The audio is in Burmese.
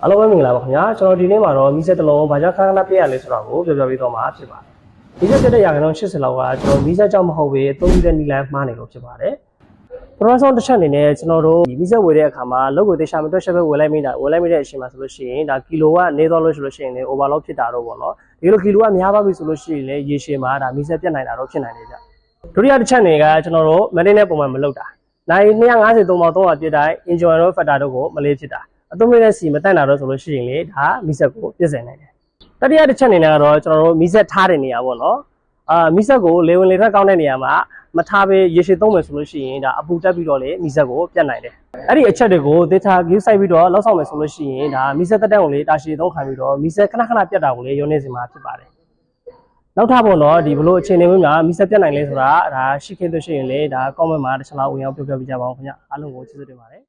အားလုံးပဲမင်္ဂလာပါခင်ဗျာကျွန်တော်ဒီနေ့မှာတော့မီးစက်တစ်လုံးဘာကြောင့်ခဏခဏပြရလဲဆိုတာကိုပြောပြပေးတော့မှာဖြစ်ပါတယ်မီးစက်ပြတဲ့ရာခိုင်နှုန်း80လောက်ကကျွန်တော်မီးစက်ကြောင့်မဟုတ်ပဲအသုံးပြုတဲ့နီလန်းမှားနေလို့ဖြစ်ပါတယ်ပထမဆုံးတစ်ချက်အနေနဲ့ကျွန်တော်တို့ဒီမီးစက်ဝယ်တဲ့အခါမှာလုပ်ကိုတေချာမတွက်ချက်ပဲဝယ်လိုက်မိတဲ့အချိန်မှာဆိုလို့ရှိရင်ဒါကီလိုကနေတော့လို့ဆိုလို့ရှိရင်လည်း overload ဖြစ်တာတော့ပေါ့နော်ဒီလိုကီလိုကများသွားပြီဆိုလို့ရှိရင်လည်းရေရှည်မှာဒါမီးစက်ပြတ်နိုင်တာတော့ဖြစ်နိုင်တယ်ဗျဒုတိယတစ်ချက်နေကကျွန်တော်တို့ maintenance ပုံမှန်မလုပ်တာနိုင်253ပေါင်300ပြည့်တိုင်း engine oil factor တို့ကိုမလေးဖြစ်တာအသုံးမဲ့စီမတန့်တာတော့ဆိုလို့ရှိရင်လေဒါမီးစက်ကိုပြည့်စင်နိုင်တယ်တတိယတစ်ချက်အနေနဲ့ကတော့ကျွန်တော်တို့မီးစက်ထားတဲ့နေရာပေါ့နော်မီးစက်ကိုလေဝင်လေထွက်ကောင်းတဲ့နေရာမှာမထားဘဲရေရှည်သုံးမယ်ဆိုလို့ရှိရင်ဒါအပူတက်ပြီးတော့လေမီးစက်ကိုပြတ်နိုင်တယ်အဲ့ဒီအချက်တွေကိုဒေတာဂိမ်းစိုက်ပြီးတော့လောက်ဆောင်မယ်ဆိုလို့ရှိရင်ဒါမီးစက်တက်ကိုလေတာရှည်သုံးခံပြီးတော့မီးစက်ခဏခဏပြတ်တာကိုလေရုံနေစင်မှာဖြစ်ပါတယ်နောက်ထပ်ပေါ့နော်ဒီဘလို့အခြေအနေမျိုးမှာမီးစက်ပြတ်နိုင်လဲဆိုတာဒါရှိခဲ့လို့ရှိရင်လေဒါ comment မှာတစ်ချက်လောက်ဝင်အောင်ပြောပြပေးကြပါဦးခင်ဗျအားလုံးကိုကျေးဇူးတင်ပါတယ်